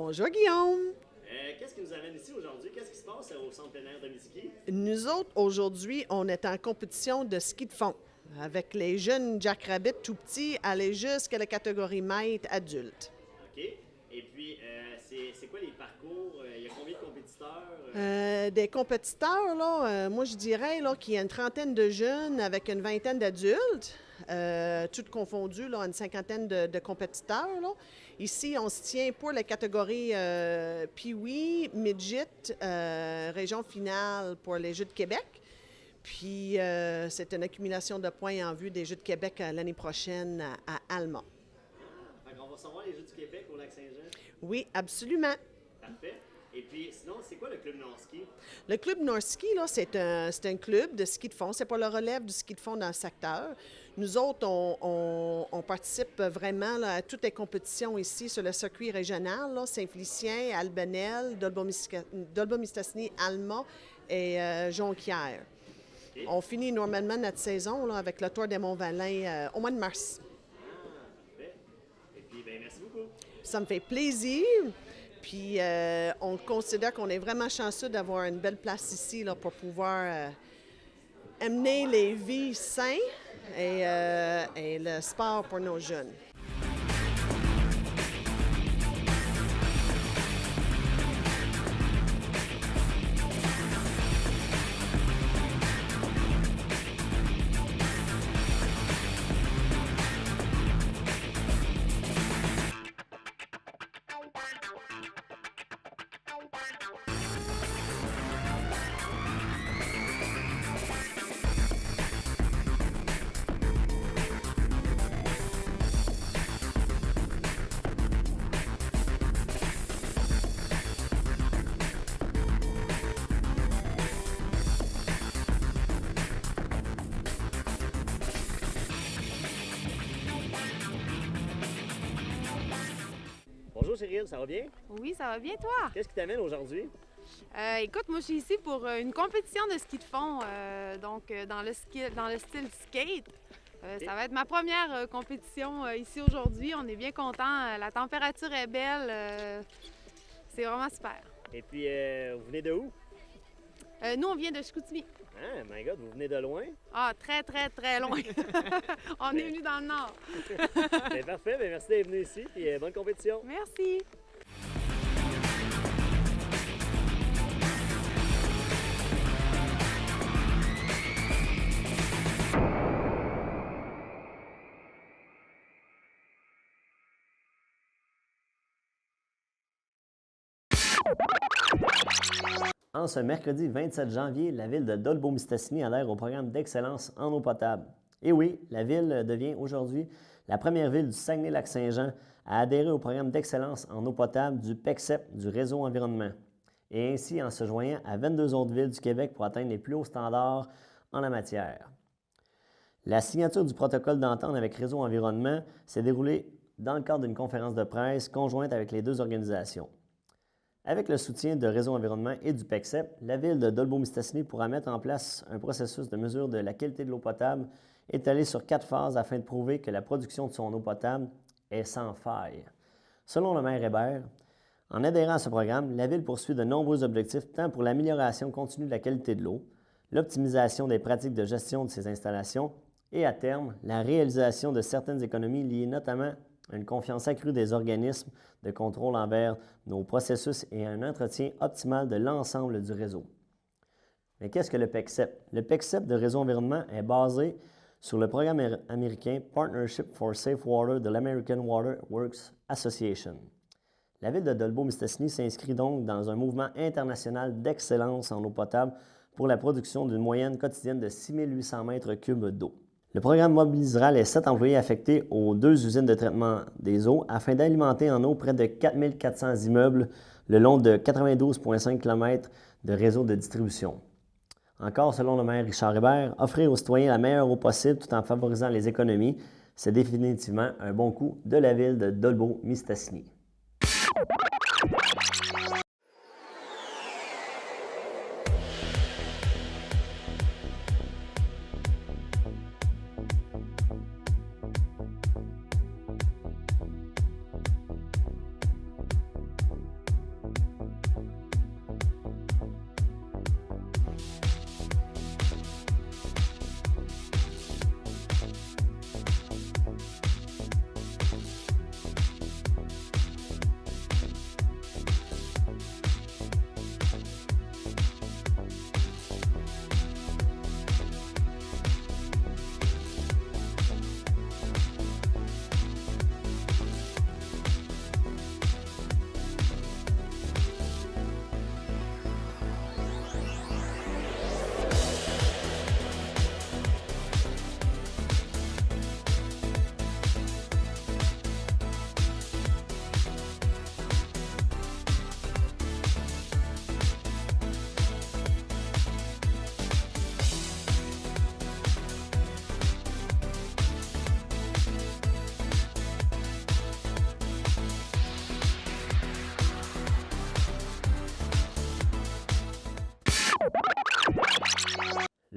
Bonjour Guillaume. Qu'est-ce qui nous amène ici aujourd'hui? Qu'est-ce qui se passe au centre plein air de Miziki? Nous autres, aujourd'hui, on est en compétition de ski de fond avec les jeunes Jackrabbit tout petits aller jusqu'à la catégorie maître adulte. OK. Et puis, c'est quoi les parcours? Il y a combien de compétiteurs? Des compétiteurs, là, moi je dirais là, qu'il y a une trentaine de jeunes avec une vingtaine d'adultes, toutes confondues, là, une cinquantaine de compétiteurs. Là. Ici, on se tient pour la catégorie Pee-wee, Midget, région finale pour les Jeux de Québec. Puis, c'est une accumulation de points en vue des Jeux de Québec l'année prochaine à Alma. Fait qu'on va savoir les Jeux du Québec au Lac-Saint-Jean? Oui, absolument. Parfait. Et puis, sinon, c'est quoi le club Norski? Le club Norski, là, c'est un club de ski de fond. C'est pas le relève du ski de fond dans le secteur. Nous autres, on participe vraiment là, à toutes les compétitions ici sur le circuit régional, là, Saint-Félicien, Albanel, Dolbeau-Mistassini, Alma et Jonquière. OK. On finit normalement notre saison là, avec le Tour des Monts-Valin au mois de mars. Parfait. Et puis, ben merci beaucoup. Ça me fait plaisir. Puis on considère qu'on est vraiment chanceux d'avoir une belle place ici là, pour pouvoir amener les vies saines et le sport pour nos jeunes. Bonjour Cyril, ça va bien? Oui, ça va bien, toi? Qu'est-ce qui t'amène aujourd'hui? Écoute, moi, je suis ici pour une compétition de ski de fond, dans le style skate. Ok. Ça va être ma première compétition ici aujourd'hui. On est bien contents. La température est belle. C'est vraiment super. Et puis, vous venez de où? Nous, on vient de Chicoutimi. Ah, my God, vous venez de loin? Ah, très, très, très loin. On est venu dans le nord. Ben, parfait, ben, merci d'être venu ici, puis bonne compétition. Merci. En ce mercredi 27 janvier, la ville de Dolbeau-Mistassini adhère au programme d'excellence en eau potable. Et oui, la ville devient aujourd'hui la première ville du Saguenay-Lac-Saint-Jean à adhérer au programme d'excellence en eau potable du PECSEP du Réseau Environnement, et ainsi en se joignant à 22 autres villes du Québec pour atteindre les plus hauts standards en la matière. La signature du protocole d'entente avec Réseau Environnement s'est déroulée dans le cadre d'une conférence de presse conjointe avec les deux organisations. Avec le soutien de Réseau Environnement et du PECSEP, la ville de Dolbeau-Mistassini pourra mettre en place un processus de mesure de la qualité de l'eau potable étalé sur 4 phases afin de prouver que la production de son eau potable est sans faille. Selon le maire Hébert, en adhérant à ce programme, la ville poursuit de nombreux objectifs tant pour l'amélioration continue de la qualité de l'eau, l'optimisation des pratiques de gestion de ces installations et, à terme, la réalisation de certaines économies liées notamment à une confiance accrue des organismes de contrôle envers nos processus et à un entretien optimal de l'ensemble du réseau. Mais qu'est-ce que le PECSEP? Le PECSEP de Réseau Environnement est basé sur le programme américain Partnership for Safe Water de l'American Water Works Association. La ville de Dolbeau-Mistassini s'inscrit donc dans un mouvement international d'excellence en eau potable pour la production d'une moyenne quotidienne de 6 800 mètres cubes d'eau. Le programme mobilisera les 7 employés affectés aux 2 usines de traitement des eaux afin d'alimenter en eau près de 4 400 immeubles le long de 92,5 km de réseau de distribution. Encore selon le maire Richard Hébert, offrir aux citoyens la meilleure eau possible tout en favorisant les économies, c'est définitivement un bon coup de la ville de Dolbeau-Mistassini.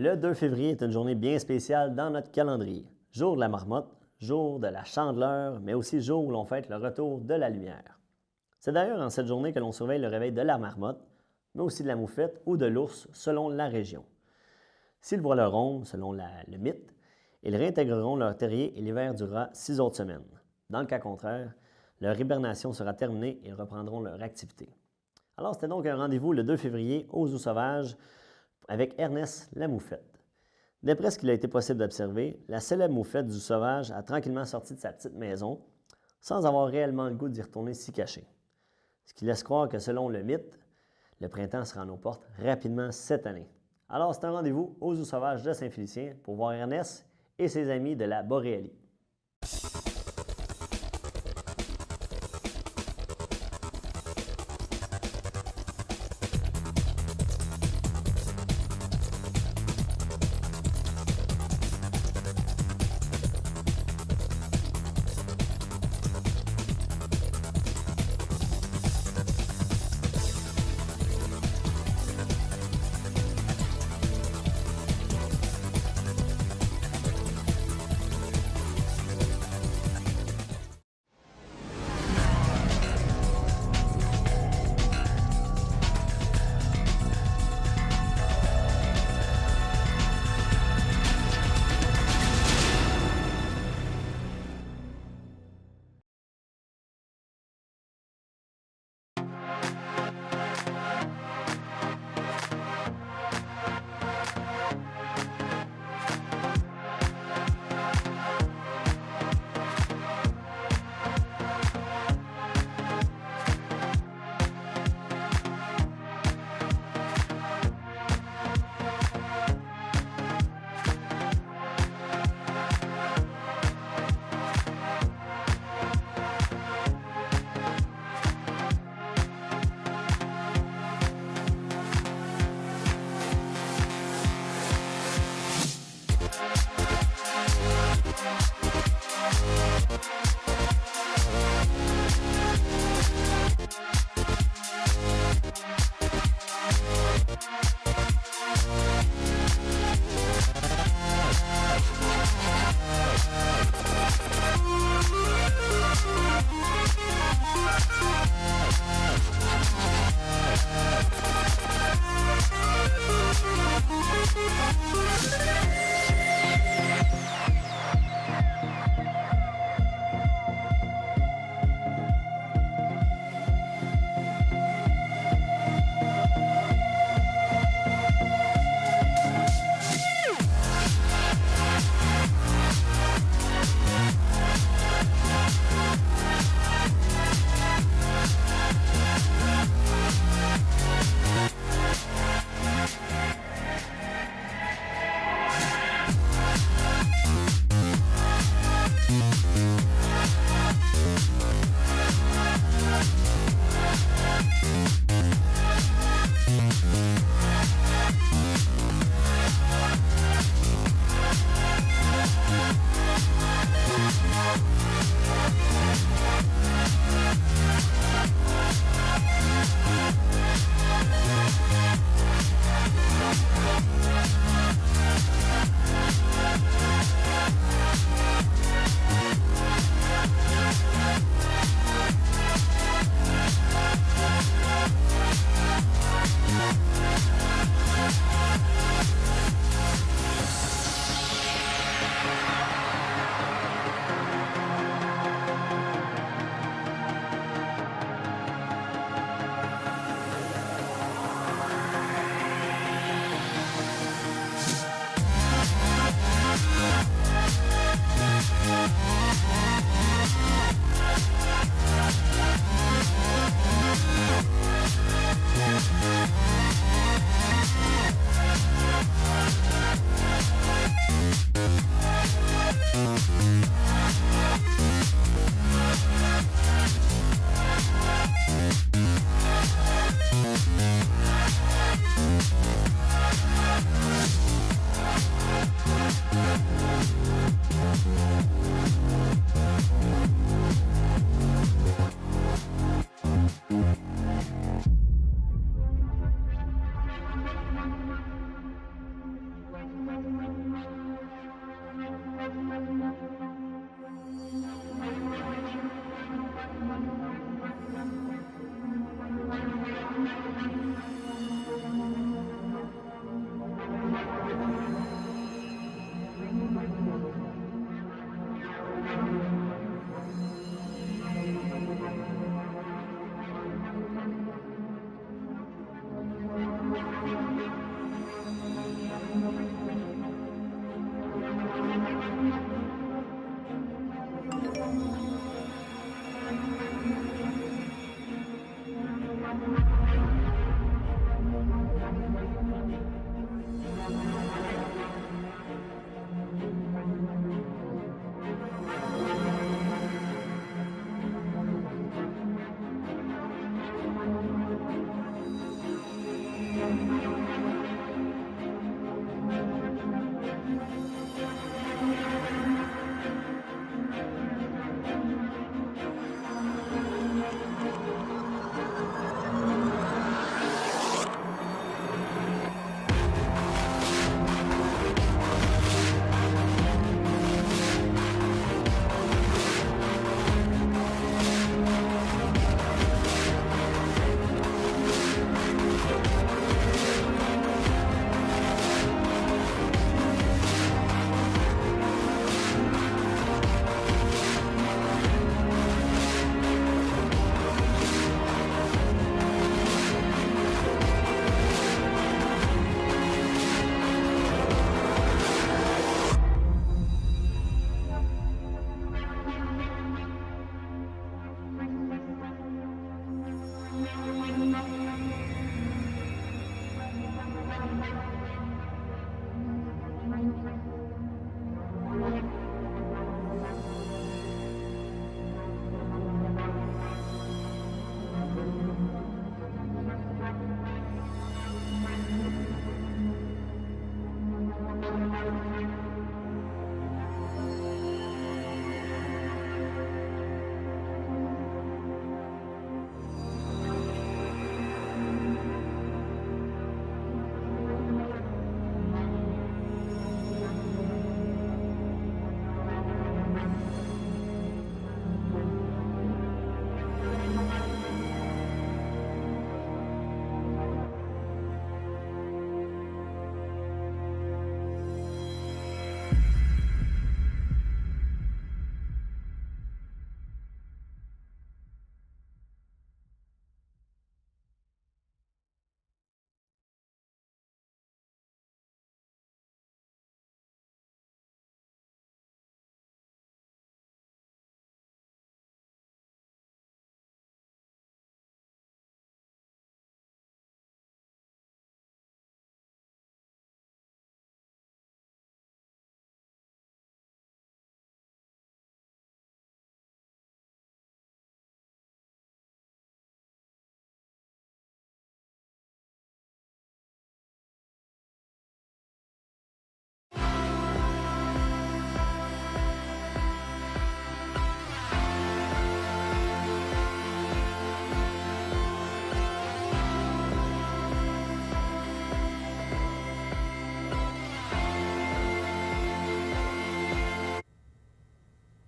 Le 2 février est une journée bien spéciale dans notre calendrier. Jour de la marmotte, jour de la chandeleur, mais aussi jour où l'on fête le retour de la lumière. C'est d'ailleurs en cette journée que l'on surveille le réveil de la marmotte, mais aussi de la moufette ou de l'ours selon la région. S'ils voient leur ombre, selon le mythe, ils réintégreront leur terrier et l'hiver durera 6 autres semaines. Dans le cas contraire, leur hibernation sera terminée et ils reprendront leur activité. Alors, c'était donc un rendez-vous le 2 février au Zoo sauvage avec Ernest la moufette. D'après ce qu'il a été possible d'observer, la célèbre moufette du Zoo sauvage a tranquillement sorti de sa petite maison sans avoir réellement le goût d'y retourner s'y cacher. Ce qui laisse croire que selon le mythe, le printemps sera à nos portes rapidement cette année. Alors, c'est un rendez-vous au Zoo sauvage de Saint-Félicien pour voir Ernest et ses amis de la Boréalie.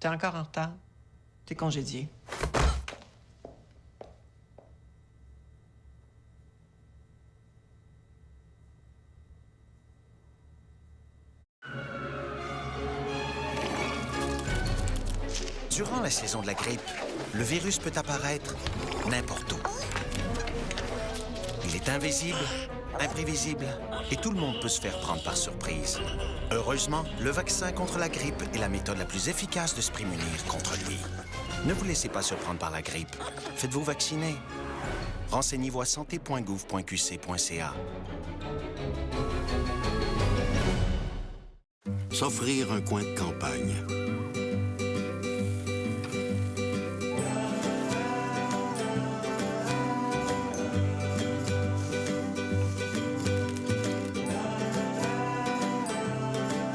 T'es encore en retard. T'es congédié. Durant la saison de la grippe, le virus peut apparaître n'importe où. Il est invisible, imprévisible, et tout le monde peut se faire prendre par surprise. Heureusement, le vaccin contre la grippe est la méthode la plus efficace de se prémunir contre lui. Ne vous laissez pas surprendre par la grippe. Faites-vous vacciner. Renseignez-vous à santé.gouv.qc.ca. S'offrir un coin de campagne.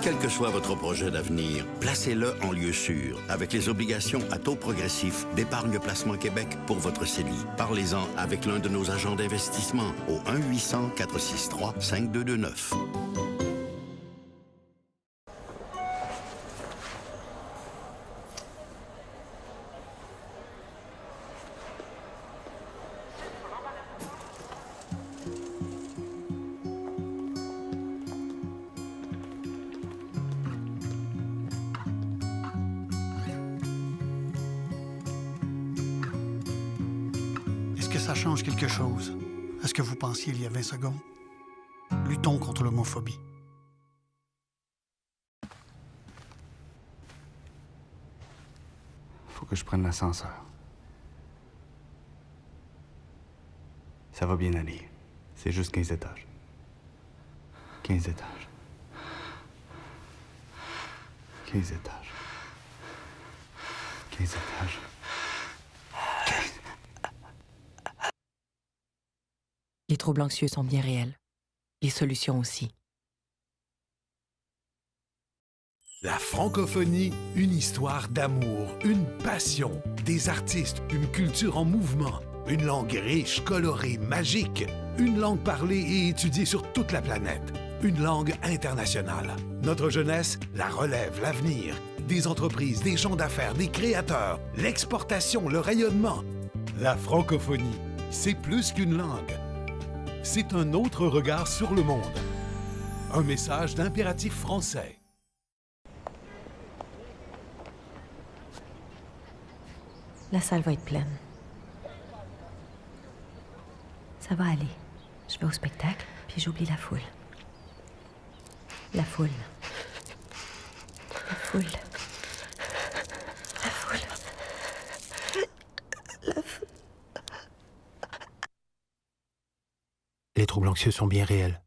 Quel que soit votre projet d'avenir, placez-le en lieu sûr avec les obligations à taux progressif d'Épargne Placement Québec pour votre CELI. Parlez-en avec l'un de nos agents d'investissement au 1-800-463-5229. Est-ce que ça change quelque chose à ce que vous pensiez il y a 20 secondes? Luttons contre l'homophobie. Faut que je prenne l'ascenseur. Ça va bien aller. C'est juste 15 étages. 15 étages. 15 étages. 15 étages. Les troubles anxieux sont bien réels. Les solutions aussi. La francophonie, une histoire d'amour, une passion, des artistes, une culture en mouvement, une langue riche, colorée, magique, une langue parlée et étudiée sur toute la planète, une langue internationale. Notre jeunesse la relève, l'avenir, des entreprises, des gens d'affaires, des créateurs, l'exportation, le rayonnement. La francophonie, c'est plus qu'une langue. C'est un autre regard sur le monde. Un message d'Impératif français. La salle va être pleine. Ça va aller. Je vais au spectacle, puis j'oublie la foule. La foule. La foule. La foule. La foule. Les troubles anxieux sont bien réels.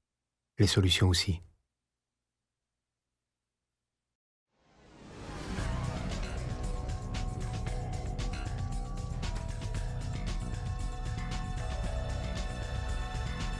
Les solutions aussi.